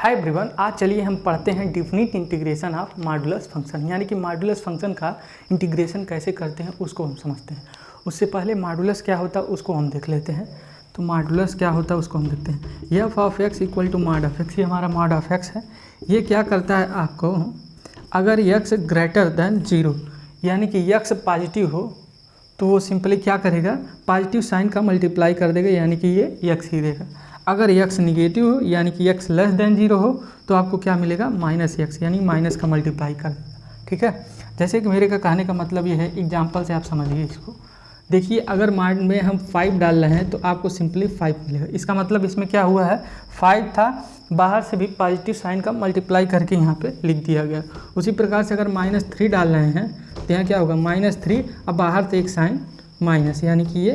Hi everyone, आज चलिए हम पढ़ते हैं definite integration of modulus function, यानी कि मॉडुलस फंक्शन का इंटीग्रेशन कैसे करते हैं उसको हम समझते हैं। उससे पहले मॉडुलस क्या होता है उसको हम देख लेते हैं। तो मॉडुलस क्या होता है उसको हम देखते हैं। F of X equal to mod of X, ये हमारा मॉड ऑफ एक्स है। ये क्या करता है आपको, अगर एक्स ग्रेटर देन 0 यानी कि एक्स पॉजिटिव हो तो वो सिंपली क्या करेगा, पॉजिटिव साइन का मल्टीप्लाई कर देगा, यानी कि ये एक्स ही देगा। अगर x निगेटिव हो यानी कि x लेस देन 0 हो तो आपको क्या मिलेगा, माइनस एक्स, यानी माइनस का मल्टीप्लाई कर देगा। ठीक है, जैसे कि मेरे का कहने का मतलब ये है, एग्जांपल से आप समझिए इसको। देखिए अगर माइंड में हम 5 डाल रहे हैं तो आपको सिंपली 5 मिलेगा। इसका मतलब इसमें क्या हुआ है, 5 था, बाहर से भी पॉजिटिव साइन का मल्टीप्लाई करके यहाँ पे लिख दिया गया। उसी प्रकार से अगर -3 डाल रहे हैं तो यहाँ क्या होगा, -3, अब बाहर से एक साइन माइनस, यानी कि ये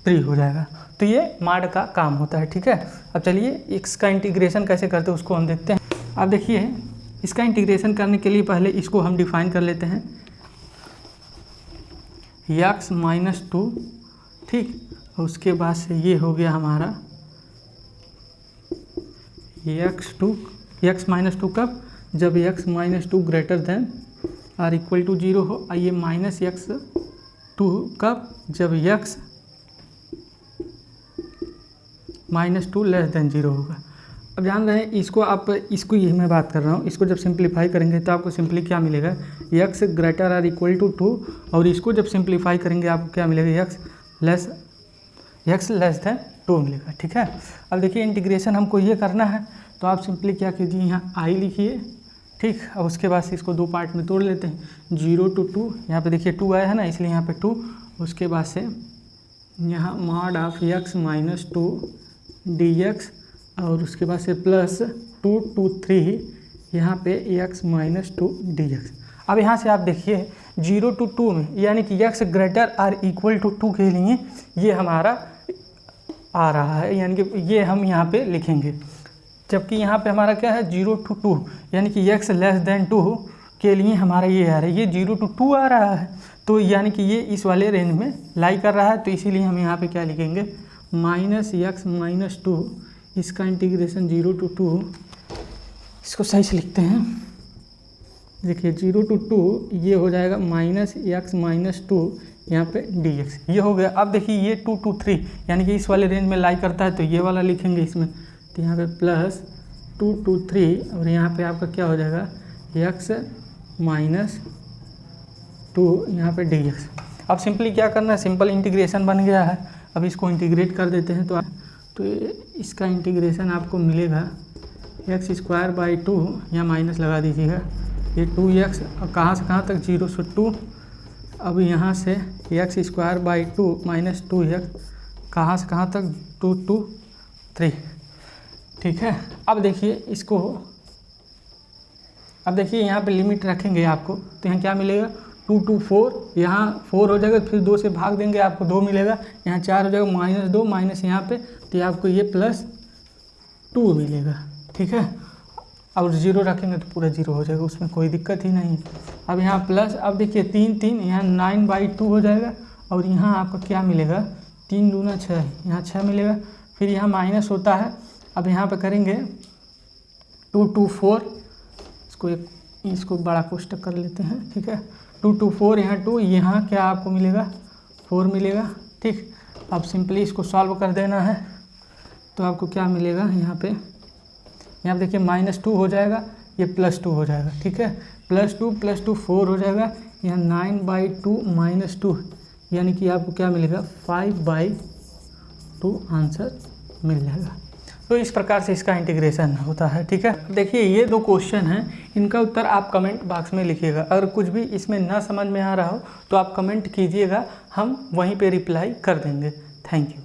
3 हो जाएगा। तो ये मॉड का काम होता है। ठीक है, अब चलिए इसका इंटीग्रेशन कैसे करते हैं उसको हम देखते हैं। अब देखिए इसका इंटीग्रेशन करने के लिए पहले इसको हम डिफाइन कर लेते हैं, x -2, ठीक। उसके बाद से ये हो गया हमारा x -2 कब, जब x -2 ग्रेटर देन और इक्वल टू 0 हो। ये -x2 कब, जब x -2 लेस देन 0 होगा। अब जान रहे हैं इसको, आप इसको यही मैं बात कर रहा हूँ। इसको जब सिंप्लीफाई करेंगे तो आपको सिंपली क्या मिलेगा, x ग्रेटर और इक्वल टू 2, और इसको जब सिंप्लीफाई करेंगे आपको क्या मिलेगा, x लेस देन 2 मिलेगा। ठीक है, अब देखिए इंटीग्रेशन हमको ये करना है तो आप सिंपली क्या कीजिए, यहाँ i लिखिए, ठीक। अब उसके बाद से इसको 2 पार्ट में तोड़ लेते हैं, 0 to 2, यहाँ पे देखिए 2 आया है ना, इसलिए यहाँ पे 2। उसके बाद से यहाँ मॉड ऑफ x -2 dx, और उसके बाद से +2 to 3 यहाँ पे x -2 dx। अब यहाँ से आप देखिए 0 to 2 में, यानी कि x ग्रेटर और इक्वल टू 2 के लिए ये हमारा आ रहा है, यानी कि ये हम यहाँ पे लिखेंगे। जबकि यहाँ पे हमारा क्या है, 0 to 2, यानी कि x लेस देन 2 के लिए हमारा ये आ रहा है, ये 0 to 2 आ रहा है। तो यानी कि ये इस वाले रेंज में लाई कर रहा है, तो इसीलिए हम यहाँ पे क्या लिखेंगे, -x -2, इसका इंटीग्रेशन 0 to 2, इसको सही से लिखते हैं। देखिए 0 to 2 ये हो जाएगा -x -2 यहाँ पे dx, ये हो गया। अब देखिए ये 2 to 3 यानी कि इस वाले रेंज में लाई करता है, तो ये वाला लिखेंगे इसमें, तो यहाँ पे +2 to 3, और यहाँ पे आपका क्या हो जाएगा, x -2 यहाँ पे dx। अब सिंपली क्या करना है, सिंपल इंटीग्रेशन बन गया है। अब इसको इंटीग्रेट कर देते हैं तो इसका इंटीग्रेशन आपको मिलेगा x²/2, यहाँ माइनस लगा दीजिएगा, ये 2x, अब कहाँ से कहाँ तक, 0 से 2। अब यहाँ से x² / 2 - 2x, कहाँ से कहाँ तक, 2 to 3। ठीक है, अब देखिए इसको, अब देखिए यहाँ पे लिमिट रखेंगे आपको, तो यहाँ क्या मिलेगा, 2 to 4, यहाँ 4 हो जाएगा, फिर 2 से भाग देंगे आपको 2 मिलेगा, यहाँ 4 हो जाएगा, -2 माइनस यहाँ पे, तो आपको ये +2 मिलेगा। ठीक है, और 0 रखेंगे तो पूरा 0 हो जाएगा, उसमें कोई दिक्कत ही नहीं। अब यहाँ प्लस, अब देखिए 3 यहाँ 9/2 हो जाएगा, और यहाँ आपका क्या मिलेगा, 3 दूना 6, यहाँ 6 मिलेगा, फिर यहाँ माइनस होता है। अब यहाँ पे करेंगे 2 to 4, इसको बड़ा कोष्टक कर लेते हैं। ठीक है, 2 to 4, यहाँ 2, यहाँ क्या आपको मिलेगा, 4 मिलेगा। ठीक, अब सिंपली इसको सॉल्व कर देना है, तो आपको क्या मिलेगा, यहाँ पे देखिए -2 हो जाएगा, ये +2 हो जाएगा। ठीक है, +2 + 2 4 हो जाएगा, यहाँ 9/2 - 2, यानी कि आपको क्या मिलेगा, 5/2 आंसर मिल जाएगा। तो इस प्रकार से इसका इंटीग्रेशन होता है। ठीक है, देखिए ये 2 क्वेश्चन हैं, इनका उत्तर आप कमेंट बॉक्स में लिखिएगा। अगर कुछ भी इसमें ना समझ में आ रहा हो तो आप कमेंट कीजिएगा, हम वहीं पे रिप्लाई कर देंगे। Thank you.